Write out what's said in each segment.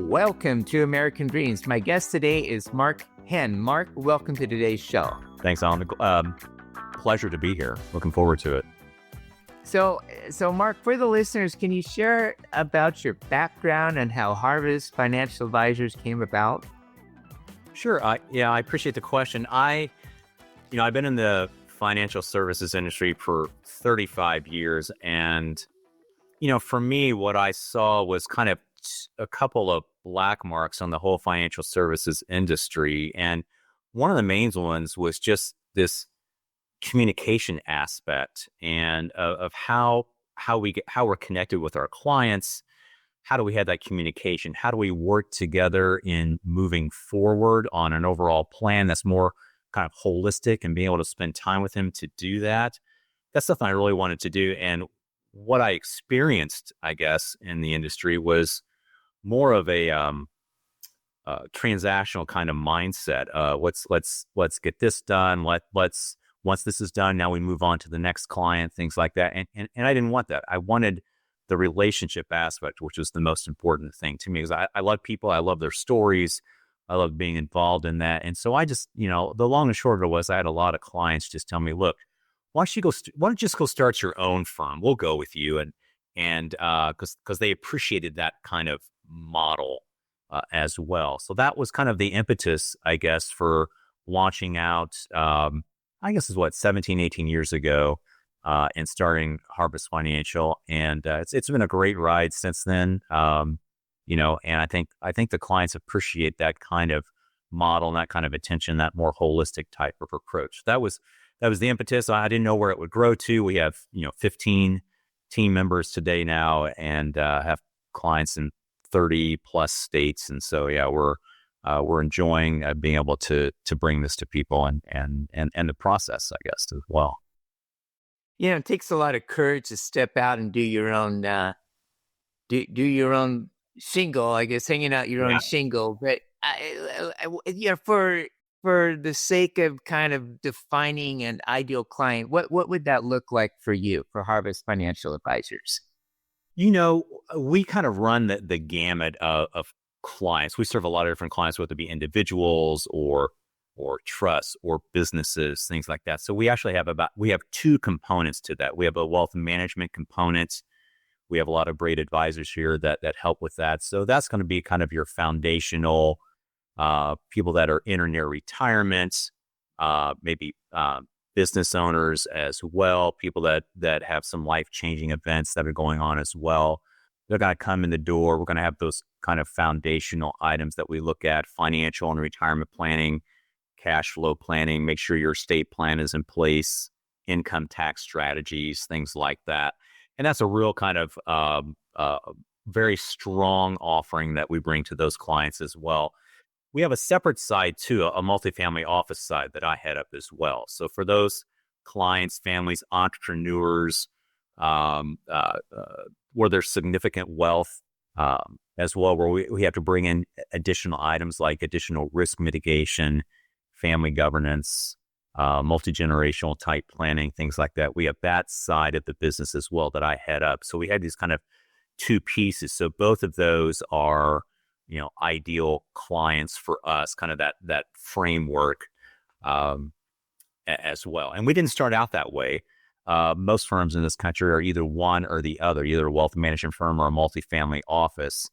Welcome to American Dreams. My guest today is Marc Henn. Marc, welcome to today's show. Thanks, Alan. Pleasure to be here. Looking forward to it. So Marc, for the listeners, can you share about your background and how Harvest Financial Advisors came about? Sure. I appreciate the question. I've been in the financial services industry for 35 years. And, for me, what I saw was kind of a couple of black marks on the whole financial services industry. And one of the main ones was just this communication aspect and of how we're connected with our clients. How do we have that communication? How do we work together in moving forward on an overall plan that's more kind of holistic and being able to spend time with him to do that? That's something I really wanted to do. And what I experienced, I guess, in the industry was more of a transactional kind of mindset. Let's get this done. Let's once this is done, now we move on to the next client, things like that. And I didn't want that. I wanted the relationship aspect, which was the most important thing to me, because I love people. I love their stories. I love being involved in that. And so I just, the long and short of it was I had a lot of clients just tell me, look, why don't you just go start your own firm? We'll go with you. And because they appreciated that kind of model as well. So that was kind of the impetus, I guess, for launching out, I guess is 17, 18 years ago, and starting Harvest Financial. And it's been a great ride since then. And I think the clients appreciate that kind of model and that kind of attention, that more holistic type of approach. That was the impetus. I didn't know where it would grow to. We have, 15 team members today now, and have clients in 30 plus states. And so, we're enjoying being able to bring this to people and the process, I guess, as well. It takes a lot of courage to step out and do your own, do your own shingle, I guess, hanging out your own shingle. But for the sake of kind of defining an ideal client, what would that look like for you, for Harvest Financial Advisors? We kind of run the gamut of clients. We serve a lot of different clients, whether it be individuals or trusts or businesses, things like that. So we actually have two components to that. We have a wealth management component. We have a lot of great advisors here that help with that. So that's going to be kind of your foundational people that are in or near retirement, maybe business owners as well, people that have some life-changing events that are going on as well. They're going to come in the door. We're going to have those kind of foundational items that we look at: financial and retirement planning, cash flow planning, make sure your estate plan is in place, income tax strategies, things like that. And that's a real kind of very strong offering that we bring to those clients as well. We have a separate side too, a multifamily office side that I head up as well. So for those clients, families, entrepreneurs, where there's significant wealth as well, where we have to bring in additional items like additional risk mitigation, family governance, multi-generational type planning, things like that. We have that side of the business as well that I head up. So we have these kind of two pieces. So both of those are, ideal clients for us, kind of that framework as well. And we didn't start out that way. Most firms in this country are either one or the other, either a wealth management firm or a multifamily office.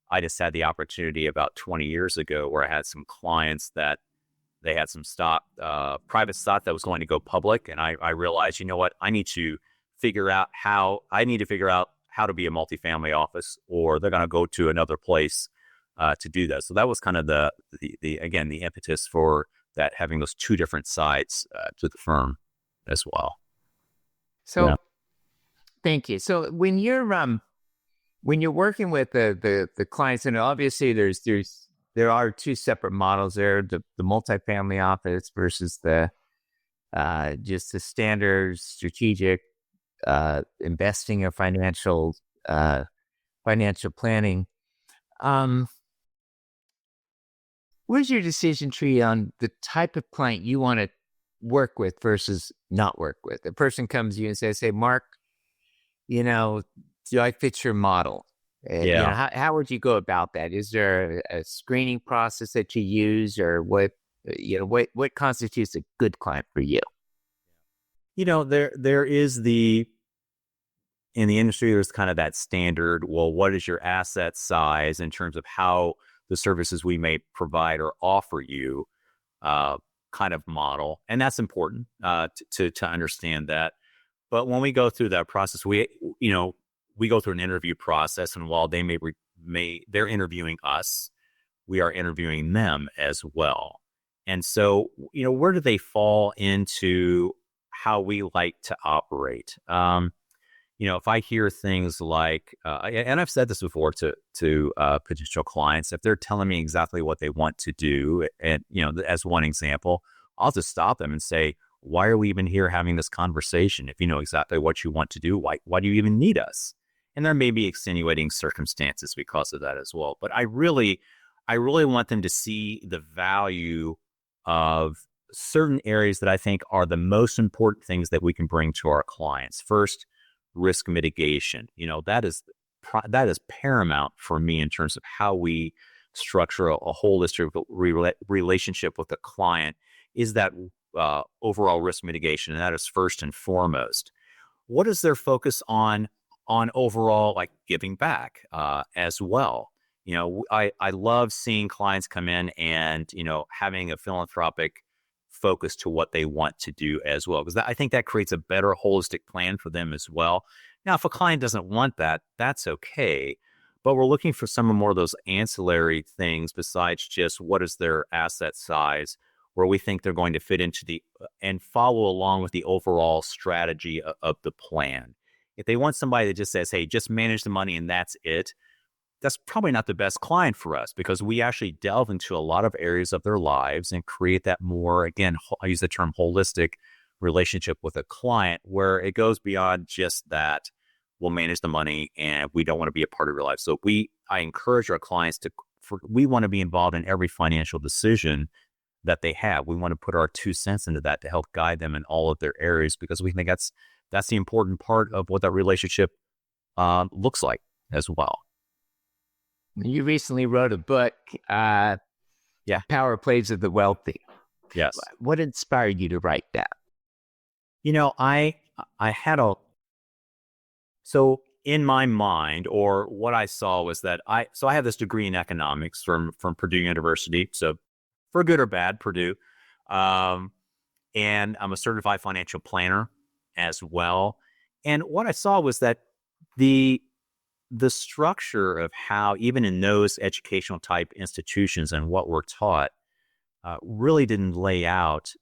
I just had the opportunity about 20 years ago where I had some clients that they had some stock, private stock that was going to go public. And I realized, I need to figure out how to be a multifamily office, or they're going to go to another place to do that. So that was kind of the impetus for that, having those two different sides to the firm as well. So, Thank you. So when you're working with the clients, and obviously there are two separate models there: the multifamily office versus the just the standard strategic investing or financial planning. Where's your decision tree on the type of client you want to work with versus not work with? A person comes to you and says, "Hey, Marc, do I fit your model?" Yeah. How would you go about that? Is there a screening process that you use, or what constitutes a good client for you? There is in the industry, there's kind of that standard. Well, what is your asset size in terms of how the services we may provide or offer you, uh, kind of model, and that's important to understand that. But when we go through that process, you know we go through an interview process, and while they may they're interviewing us, we are interviewing them as well. And so, where do they fall into how we like to operate? If I hear things like, and I've said this before to potential clients, if they're telling me exactly what they want to do, and as one example, I'll just stop them and say, "Why are we even here having this conversation? If you know exactly what you want to do, why do you even need us?" And there may be extenuating circumstances because of that as well. But I really want them to see the value of certain areas that I think are the most important things that we can bring to our clients. First, risk mitigation. That is paramount for me in terms of how we structure a holistic relationship with the client. Is that overall risk mitigation, and that is first and foremost. What is their focus on overall, like, giving back as well? I love seeing clients come in and having a philanthropic focus to what they want to do as well, because I think that creates a better holistic plan for them as well. Now, if a client doesn't want that, that's okay. But we're looking for some more of those ancillary things besides just what is their asset size, where we think they're going to fit into and follow along with the overall strategy of the plan. If they want somebody that just says, "Hey, just manage the money and that's it," that's probably not the best client for us, because we actually delve into a lot of areas of their lives and create that more, again, I use the term holistic relationship with a client, where it goes beyond just that. We'll manage the money and we don't want to be a part of your life. So I encourage our clients we want to be involved in every financial decision that they have. We want to put our 2 cents into that to help guide them in all of their areas, because we think that's the important part of what that relationship looks like as well. You recently wrote a book, Yeah. Power Plays of the Wealthy. Yes. What inspired you to write that? I had so in my mind, or what I saw was that I have this degree in economics from Purdue University. So, for good or bad, Purdue. Um, and I'm a certified financial planner as well. And what I saw was that the the structure of how, even in those educational type institutions and what we're taught, really didn't lay out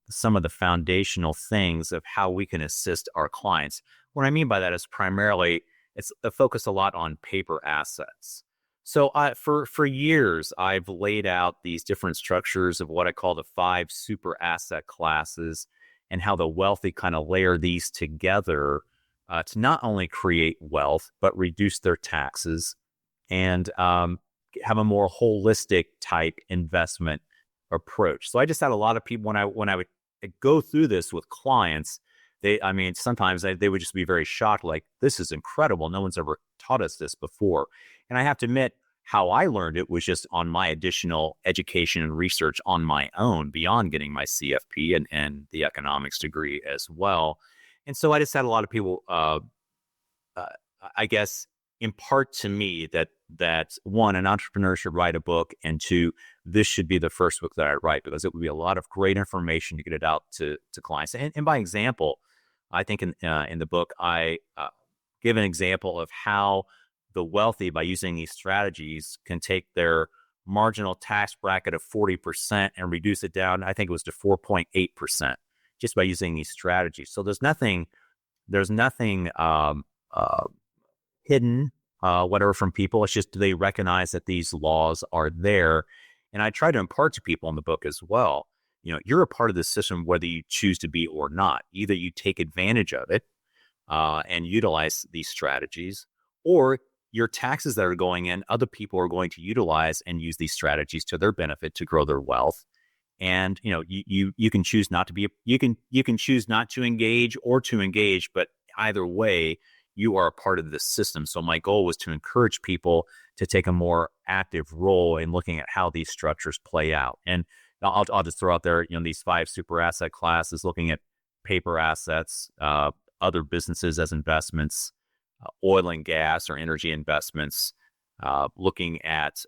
some of the foundational things of how we can assist our clients. What I mean by that is primarily it's a focus a lot on paper assets. So for years, I've laid out these different structures of what I call the 5 super asset classes, and how the wealthy kind of layer these together to not only create wealth, but reduce their taxes, and have a more holistic type investment approach. So I just had a lot of people, when I would go through this with clients, sometimes they would just be very shocked, like, "This is incredible. No one's ever taught us this before." And I have to admit, how I learned it was just on my additional education and research on my own, beyond getting my CFP and the economics degree as well. And so I just had a lot of people, uh, I guess, impart to me that one, an entrepreneur should write a book, and two, this should be the first book that I write, because it would be a lot of great information to get it out to clients. And by example, I think in the book I give an example of how the wealthy, by using these strategies, can take their marginal tax bracket of 40% and reduce it down. I think it was to 4.8%, just by using these strategies. So there's nothing uh, hidden, whatever, from people. It's just, do they recognize that these laws are there? And I try to impart to people in the book as well. You're a part of the system, whether you choose to be or not. Either you take advantage of it and utilize these strategies, or your taxes that are going in, other people are going to utilize and use these strategies to their benefit to grow their wealth. And you can choose not to be, you can choose not to engage or to engage, but either way, you are a part of this system. So my goal was to encourage people to take a more active role in looking at how these structures play out. And I'll just throw out there, these 5 super asset classes, looking at paper assets, other businesses as investments, oil and gas or energy investments, looking at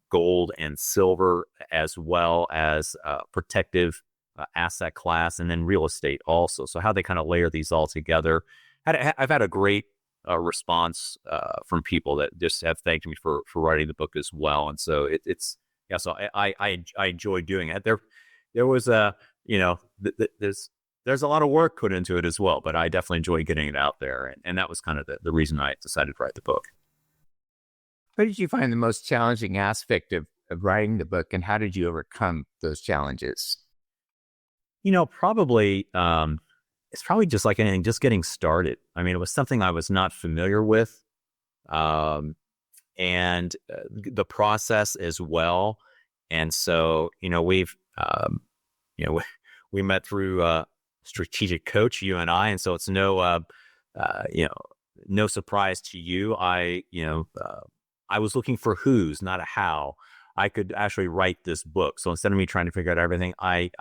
gold and silver, as well as protective asset class, and then real estate also. So how they kind of layer these all together. I've had a great response from people that just have thanked me for writing the book as well. And so it's yeah. So I enjoy doing it. There was a there's a lot of work put into it as well, but I definitely enjoy getting it out there, and that was kind of the reason I decided to write the book. What did you find the most challenging aspect of writing the book, and how did you overcome those challenges? Probably it's probably just like anything, just getting started. I mean, it was something I was not familiar with, um, and the process as well. And so, we met through strategic coach, you and I, and so it's you know, no surprise to you. I was looking for who's, not a how. I could actually write this book. So instead of me trying to figure out everything, I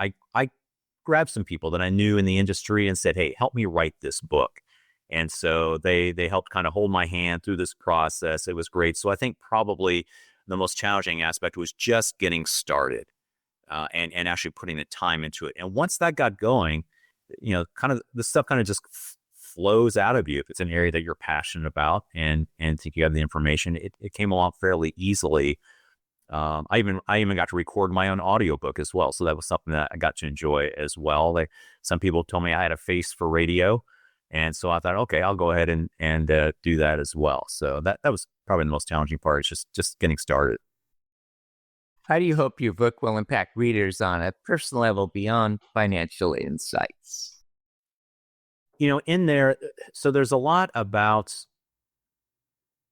grabbed some people that I knew in the industry and said, "Hey, help me write this book." And so they helped kind of hold my hand through this process. It was great. So I think probably the most challenging aspect was just getting started, and actually putting the time into it. And once that got going, kind of the stuff kind of just flows out of you if it's an area that you're passionate about, and think you have the information. It came along fairly easily. I even got to record my own audiobook as well. So that was something that I got to enjoy as well. Some people told me I had a face for radio. And so I thought, okay, I'll go ahead and do that as well. So that was probably the most challenging part, is just getting started. How do you hope your book will impact readers on a personal level beyond financial insights? In there, so there's a lot about,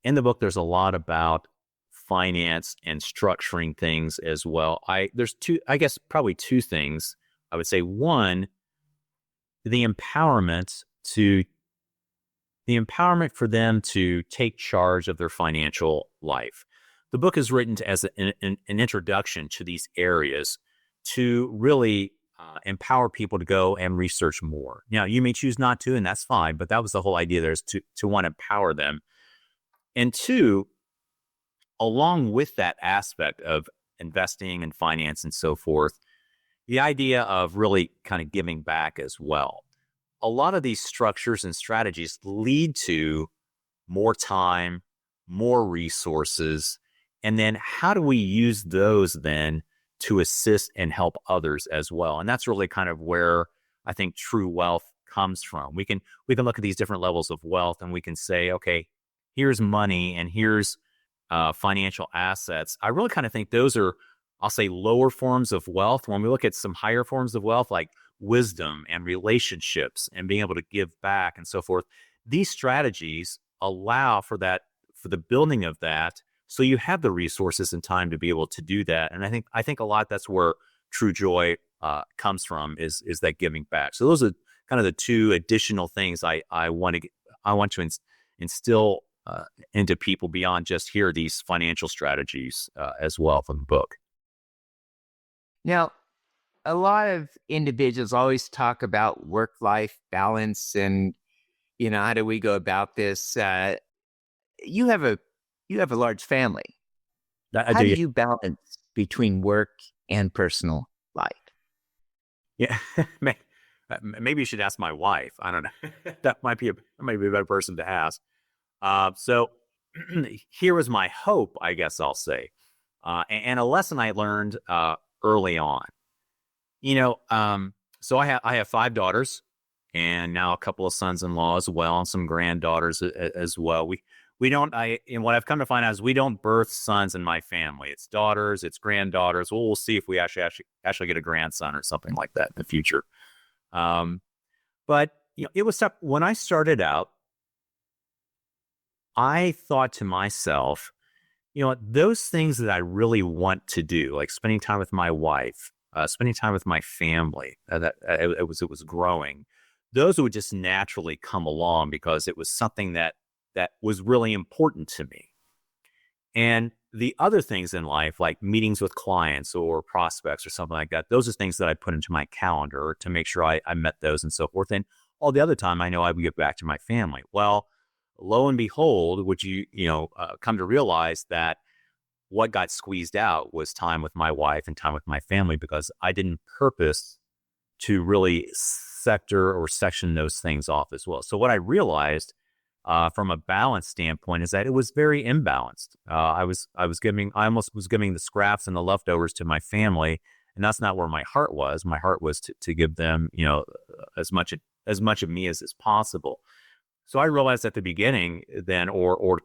in the book, there's a lot about finance and structuring things as well. I guess probably two things I would say. One, the empowerment to the empowerment for them to take charge of their financial life. The book is written as an introduction to these areas to really empower people to go and research more. Now, you may choose not to, and that's fine, but that was the whole idea there, is to want to empower them. And two, along with that aspect of investing and finance and so forth, the idea of really kind of giving back as well. A lot of these structures and strategies lead to more time, more resources, and then how do we use those then to assist and help others as well? And that's really kind of where I think true wealth comes from. We can look at these different levels of wealth, and we can say, okay, here's money and here's financial assets. I really kind of think those are, I'll say, lower forms of wealth. When we look at some higher forms of wealth, like wisdom and relationships and being able to give back and so forth, these strategies allow for that, for the building of that, so you have the resources and time to be able to do that. And I think a lot, that's where true joy comes from, is that giving back. So those are kind of the two additional things I want to instill into people beyond just here these financial strategies as well from the book. Now, a lot of individuals always talk about work-life balance and, how do we go about this? You have a large family. I How do. do Yeah. you balance between work and personal life? Yeah. Maybe you should ask my wife. I don't know. That might be a better person to ask. So here was my hope, I guess I'll say, and a lesson I learned early on. So I have 5 daughters, and now a couple of sons-in-law as well, and some granddaughters as well. We don't. And what I've come to find out is we don't birth sons in my family. It's daughters, it's granddaughters. We'll see if we actually get a grandson or something like that in the future. But it was tough when I started out. I thought to myself, those things that I really want to do, like spending time with my wife, spending time with my family, it was growing. Those would just naturally come along because it was something that that was really important to me. And the other things in life, like meetings with clients or prospects or something like that, those are things that I put into my calendar to make sure I met those and so forth. And all the other time, I know I would get back to my family. Well, lo and behold, would come to realize that what got squeezed out was time with my wife and time with my family, because I didn't purpose to really sector or section those things off as well. So what I realized from a balance standpoint is that it was very imbalanced. I almost was giving the scraps and the leftovers to my family, and that's not where my heart was. My heart was to give them, as much of me as is possible. So I realized at the beginning then, or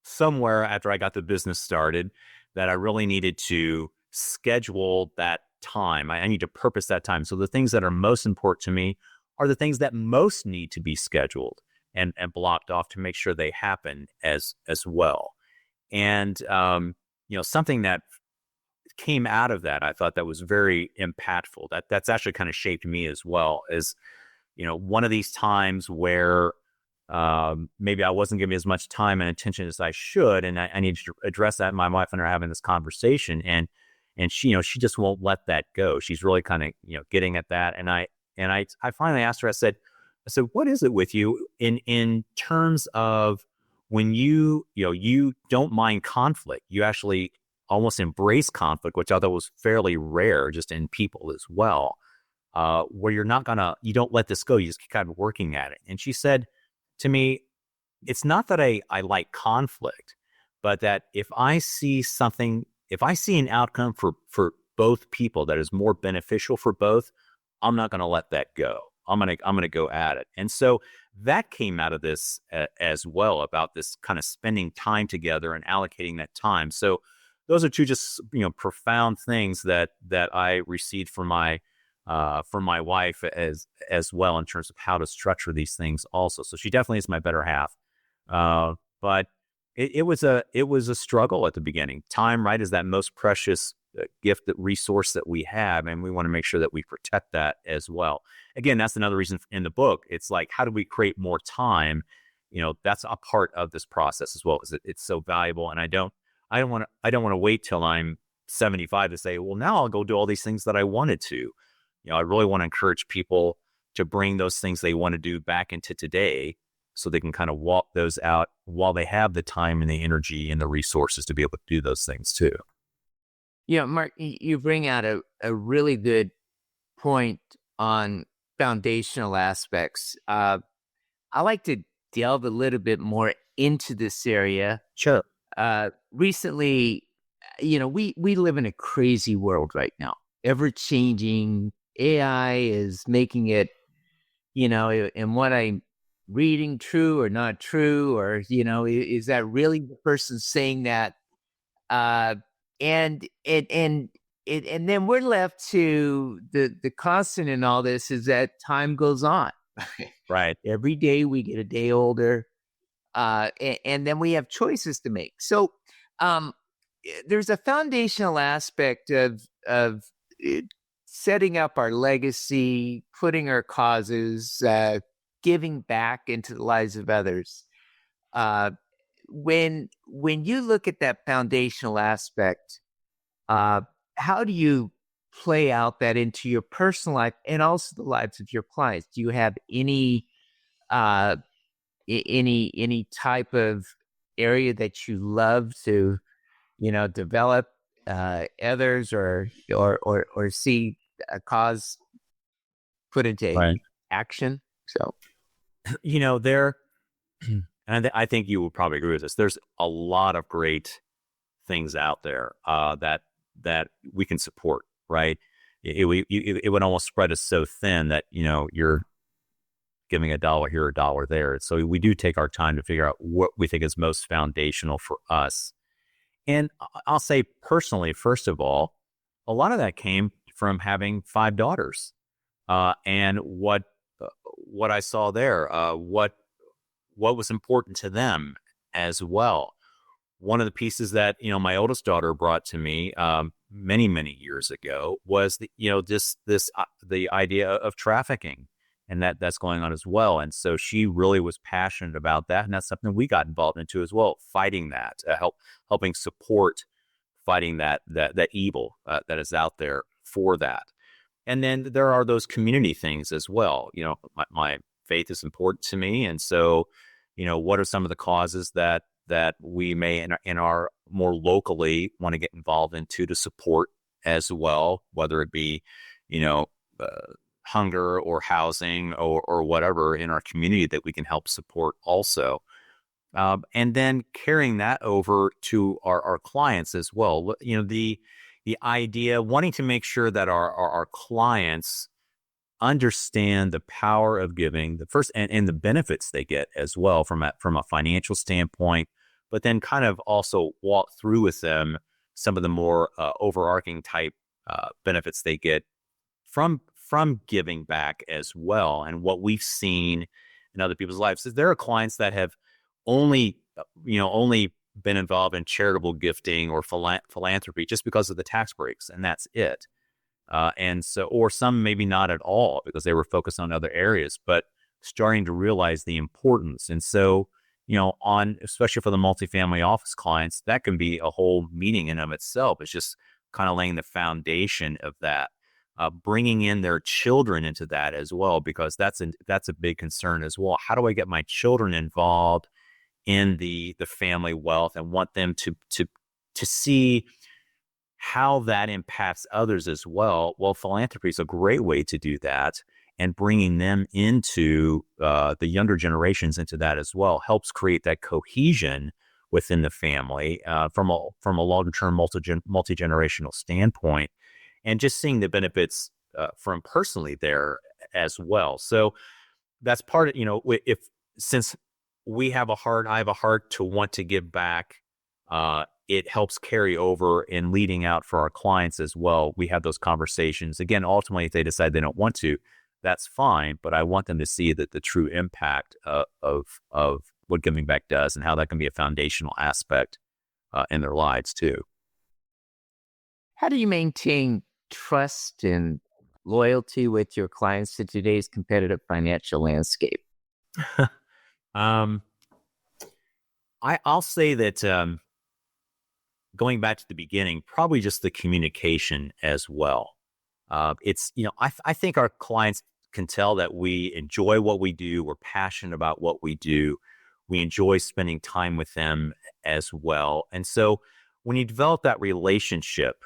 somewhere after I got the business started, that I really needed to schedule that time. I need to purpose that time. So the things that are most important to me are the things that most need to be scheduled and blocked off to make sure they happen as well. And something that came out of that, I thought that was very impactful. That's actually kind of shaped me as well, as one of these times where maybe I wasn't giving as much time and attention as I should, and I needed to address that. My wife and I are having this conversation, and she just won't let that go. She's really kind of getting at that, and I finally asked her. I said, what is it with you in terms of when you don't mind conflict, you actually almost embrace conflict, which I thought was fairly rare just in people as well, where you don't let this go, you just keep kind of working at it. And she said to me, it's not that I like conflict, but that if I see an outcome for both people that is more beneficial for both, I'm not going to let that go. I'm going to go at it. And so that came out of this as well, about this kind of spending time together and allocating that time. So those are two just, profound things that I received from my wife as well, in terms of how to structure these things also. So she definitely is my better half. But it was a struggle at the beginning. Time, right, is that most precious gift, that resource that we have, and we want to make sure that we protect that as well. Again, that's another reason in the book. It's like, how do we create more time? That's a part of this process as well, because it's so valuable. And I don't want to wait till I'm 75 to say, well, now I'll go do all these things that I wanted to. I really want to encourage people to bring those things they want to do back into today, so they can kind of walk those out while they have the time and the energy and the resources to be able to do those things too. Yeah, Mark, you bring out a really good point on foundational aspects. I like to delve a little bit more into this area. Sure. Recently, we live in a crazy world right now, ever changing. AI is making it, and what I'm reading true or not true, or, is that really the person saying that? Uh, and then we're left to the constant in all this is that time goes on. Right. Every day we get a day older, and then we have choices to make. So um, there's a foundational aspect of uh, setting up our legacy, putting our causes, giving back into the lives of others. Uh, when you look at that foundational aspect, uh, how do you play out that into your personal life and also the lives of your clients? Do you have any uh, any type of area that you love to develop others, or see a cause put into Right. action? So There, and I think you would probably agree with this. There's a lot of great things out there that we can support, right? It would almost spread us so thin that you're giving a dollar here, a dollar there. So we do take our time to figure out what we think is most foundational for us. And I'll say personally, first of all, a lot of that came from having 5 daughters, and what I saw there, what was important to them as well. One of the pieces that my oldest daughter brought to me many years ago was the idea of trafficking and that's going on as well. And so she really was passionate about that, and that's something we got involved into as well, fighting that, helping support fighting that evil that is out there for that. And then there are those community things as well. My faith is important to me, and so what are some of the causes that we may in our more locally want to get involved into to support as well, whether it be you know uh, hunger or housing or whatever in our community that we can help support also. And then carrying that over to our clients as well. The idea, wanting to make sure that our clients understand the power of giving, the first and the benefits they get as well from a financial standpoint, but then kind of also walk through with them some of the more overarching type benefits they get from giving back as well. And what we've seen in other people's lives is there are clients that have only been involved in charitable gifting or philanthropy just because of the tax breaks, and that's it. And so, or some maybe not at all because they were focused on other areas, but starting to realize the importance. And so, especially for the multifamily office clients, that can be a whole meeting in of itself. It's just kind of laying the foundation of that, bringing in their children into that as well, because that's a big concern as well. How do I get my children involved in the family wealth and want them to see how that impacts others as well? Well, philanthropy is a great way to do that, and bringing them into the younger generations into that as well helps create that cohesion within the family from a long-term multi-generational standpoint, and just seeing the benefits from personally there as well. So that's part of, if since I have a heart to want to give back. It helps carry over in leading out for our clients as well. We have those conversations. Again, ultimately, if they decide they don't want to, that's fine. But I want them to see that the true impact of what giving back does and how that can be a foundational aspect in their lives too. How do you maintain trust and loyalty with your clients in today's competitive financial landscape? um, I'll say that going back to the beginning, probably just the communication as well. I think our clients can tell that we enjoy what we do. We're passionate about what we do. We enjoy spending time with them as well. And so when you develop that relationship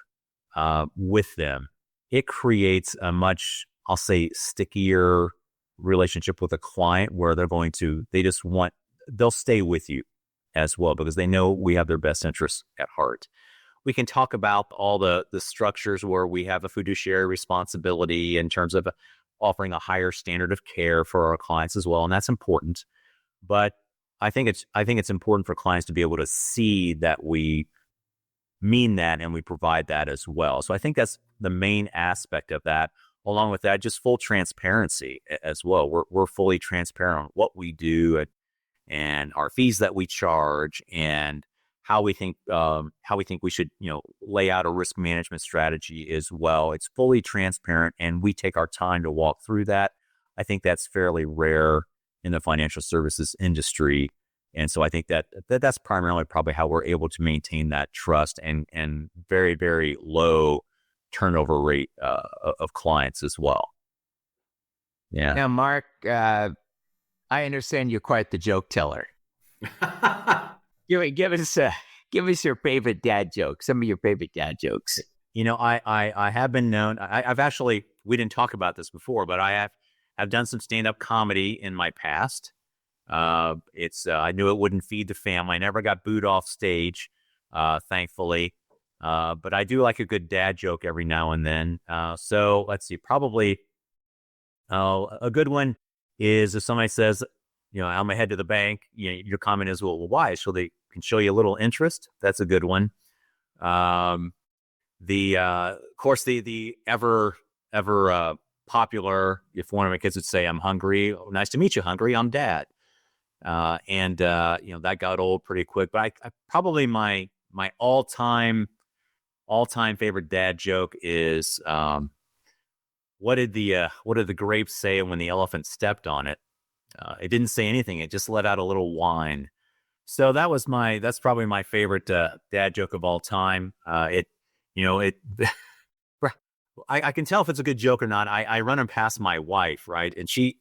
with them, it creates a much, I'll say, stickier relationship with a client where they'll stay with you as well because they know we have their best interests at heart. We can talk about all the structures where we have a fiduciary responsibility in terms of offering a higher standard of care for our clients as well, and that's important. But I think it's important for clients to be able to see that we mean that and we provide that as well. So I think that's the main aspect of that. Along with that, just full transparency as well. We're fully transparent on what we do and our fees that we charge and how we think we should lay out a risk management strategy as well. It's fully transparent, and we take our time to walk through that. I think that's fairly rare in the financial services industry, and so I think that's primarily probably how we're able to maintain that trust and very, very low turnover rate of clients as well. Yeah. Now, Mark, I understand you're quite the joke teller. Give us your favorite dad joke. Some of your favorite dad jokes. I have been known. I've actually, we didn't talk about this before, but I have done some stand-up comedy in my past. I knew it wouldn't feed the family. I never got booed off stage, thankfully. But I do like a good dad joke every now and then. So let's see, probably a good one is if somebody says, I'm head to the bank, your comment is, well, why? So they can show you a little interest. That's a good one. Of course, the ever popular, if one of my kids would say, I'm hungry. Oh, nice to meet you, hungry. I'm dad. That got old pretty quick, but I probably my all time favorite dad joke is, what did the grapes say when the elephant stepped on it? It didn't say anything. It just let out a little whine. So that's probably my favorite dad joke of all time. It, you know, it. I can tell if it's a good joke or not. I run them past my wife, right, and she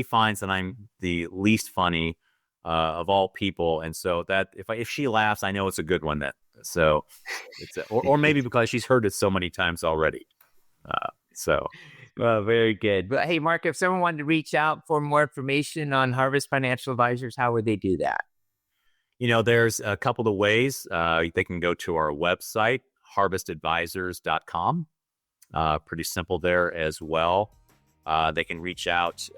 finds that I'm the least funny of all people, and so that if she laughs, I know it's a good one. So it's or maybe because she's heard it so many times already. So Well, very good. But hey, Mark, if someone wanted to reach out for more information on Harvest Financial Advisors, how would they do that? There's a couple of ways. They can go to our website, harvestadvisors.com. Pretty simple there as well. They can reach out,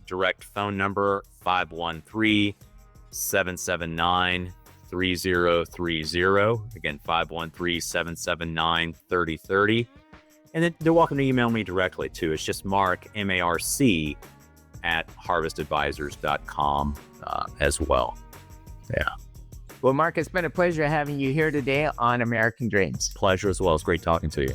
direct phone number 513-779-3030. Again, 513-779-3030. And then they're welcome to email me directly too. It's just Marc, MARC, at harvestadvisors.com as well. Yeah. Well, Mark, it's been a pleasure having you here today on American Dreams. Pleasure as well. It's great talking to you.